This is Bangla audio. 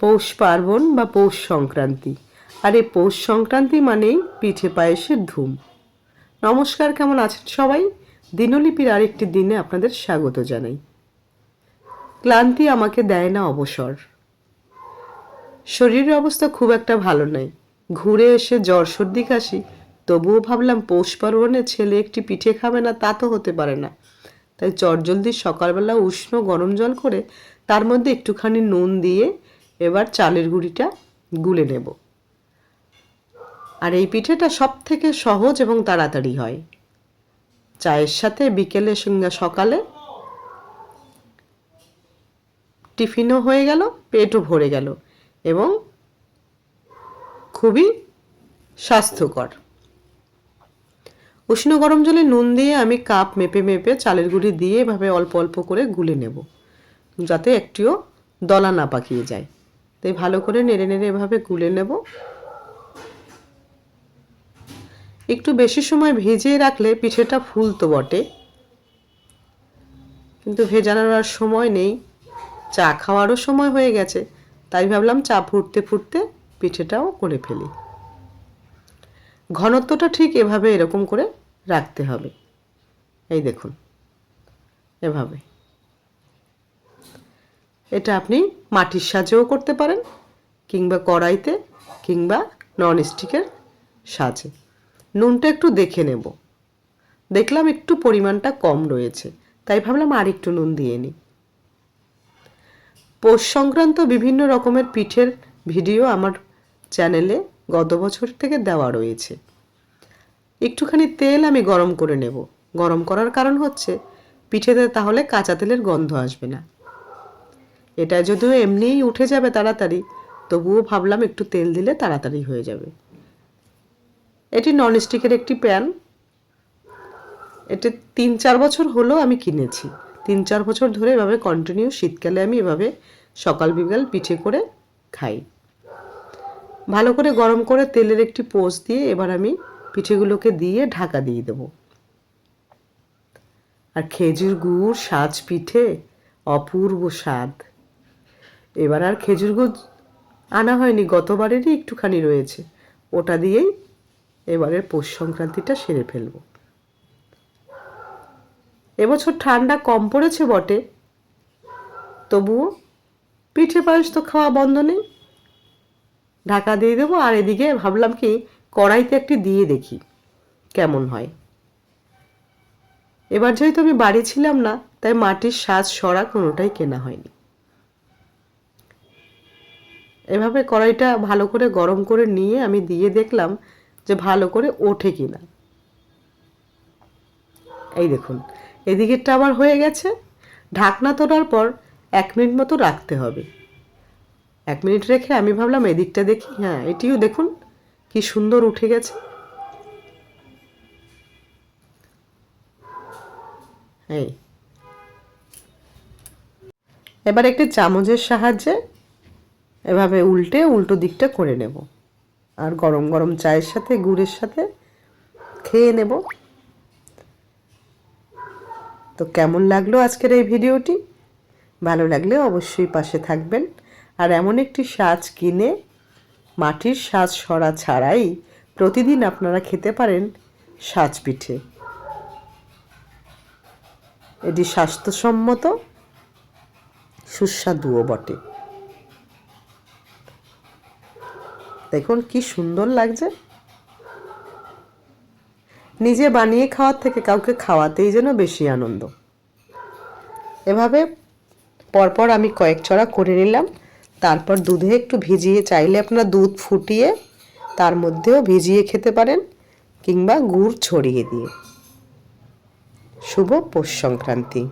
পৌষ পার্বণ বা পৌষ সংক্রান্তি। আর এই পৌষ সংক্রান্তি মানেই পিঠে পায়েসের ধুম। নমস্কার, কেমন আছেন সবাই? দিনলিপির আরেকটি দিনে আপনাদের স্বাগত জানাই। ক্লান্তি আমাকে দেয় না অবসর। শরীরের অবস্থা খুব একটা ভালো নয়। ঘুরে এসে জ্বর সর্দি কাশি, তবুও ভাবলাম পৌষ পার্বণে ছেলে একটি পিঠে খাবে না তা তো হতে পারে না। তাই চটজলদি সকালবেলা উষ্ণ গরম জল করে তার মধ্যে একটুখানি নুন দিয়ে এবার চালের গুঁড়িটা গুলে নেব। আর এই পিঠেটা সব থেকে সহজ এবং তাড়াতাড়ি হয়। চায়ের সাথে বিকেলে সঙ্গে সকালে টিফিনও হয়ে গেল, পেটও ভরে গেল এবং খুবই স্বাস্থ্যকর। উষ্ণ গরম জলে নুন দিয়ে আমি কাপ মেপে মেপে চালের গুঁড়ি দিয়ে এভাবে অল্প অল্প করে গুলে নেব, যাতে একটিও দলা না পাকিয়ে যায়। তাই ভালো করে নেড়ে নেড়ে এভাবে গুলে নেব। একটু বেশি সময় ভিজিয়ে রাখলে পিঠেটা ফুলতো বটে, কিন্তু ভেজানোর আর সময় নেই, চা খাওয়ারও সময় হয়ে গেছে। তাই ভাবলাম চা ফুটতে ফুটতে পিঠেটাও করে ফেলি। ঘনত্বটা ঠিক এভাবে এরকম করে রাখতে হবে। এই দেখুন, এভাবে। এটা আপনি মাটির সাজেও করতে পারেন, কিংবা কড়াইতে, কিংবা ননস্টিকের সাজে। নুনটা একটু দেখে নেব। দেখলাম একটু পরিমাণটা কম রয়েছে, তাই ভাবলাম আর একটু নুন দিয়ে নিই। পৌষ সংক্রান্ত বিভিন্ন রকমের পিঠের ভিডিও আমার চ্যানেলে গত বছর থেকে দেওয়া রয়েছে। একটুখানি তেল আমি গরম করে নেব। গরম করার কারণ হচ্ছে পিঠেতে তাহলে কাঁচা তেলের গন্ধ আসবে না। এটা যদিও এমনিই উঠে যাবে তাড়াতাড়ি, তবুও ভাবলাম একটু তেল দিলে তাড়াতাড়ি হয়ে যাবে। এটি ননস্টিকের একটি প্যান। এটি 3-4 বছর হলো আমি কিনেছি। 3-4 বছর ধরে এভাবে কন্টিনিউ শীতকালে আমি এভাবে সকাল বিকাল পিঠে করে খাই। ভালো করে গরম করে তেলের একটি পোস্ট দিয়ে এবার আমি পিঠেগুলোকে দিয়ে ঢাকা দিয়ে দেব। আর খেজুর গুড় সাজ পিঠে অপূর্ব স্বাদ। এবার আর খেজুর গুড় আনা হয়নি, গতবারেরই একটুখানি রয়েছে, ওটা দিয়েই এবারের পৌষ সংক্রান্তিটা সেরে ফেলব। এবছর ঠান্ডা কম পড়েছে বটে, তবুও পিঠে পায়েস তো খাওয়া বন্ধ নেই। ঢাকা দিয়ে দেবো। আর এদিকে ভাবলাম কি কড়াইতে একটি দিয়ে দেখি কেমন হয়। এবার যেহেতু আমি বাড়ি ছিলাম না, তাই মাটির সাজ সরা কোনোটাই কেনা হয়নি। এভাবে কড়াইটা ভালো করে গরম করে নিয়ে আমি দিয়ে দেখলাম যে ভালো করে ওঠে কিনা। এই দেখুন, এদিকেরটা আবার হয়ে গেছে। ঢাকনা তোলার পর 1 মিনিট মতো রাখতে হবে। 1 মিনিট রেখে আমি ভাবলাম এদিকটা দেখি। হ্যাঁ, এটিও দেখুন কি সুন্দর উঠে গেছে। এই এবার একটি চামচের সাহায্যে এভাবে উল্টে উল্টো দিকটা করে নেব। আর গরম গরম চায়ের সাথে গুড়ের সাথে খেয়ে নেব। তো কেমন লাগলো আজকের এই ভিডিওটি? ভালো লাগলে অবশ্যই পাশে থাকবেন। আর এমন একটি সাজ কিনে মাটির সাজ সরা ছাড়াই প্রতিদিন আপনারা খেতে পারেন সাজ পিঠে। এটি স্বাস্থ্যসম্মত, সুস্বাদুও বটে। দেখুন কি সুন্দর লাগছে। নিজে বানিয়ে খাওয়ার থেকে কাউকে খাওয়াতেই যেন বেশি আনন্দ। এভাবে পরপর আমি কয়েক ছড়া করে নিলাম। তারপর দুধে একটু ভিজিয়ে, চাইলে আপনারা দুধ ফুটিয়ে তার মধ্যেও ভিজিয়ে খেতে পারেন, কিংবা গুড় ছড়িয়ে দিয়ে। শুভ পৌষ সংক্রান্তি।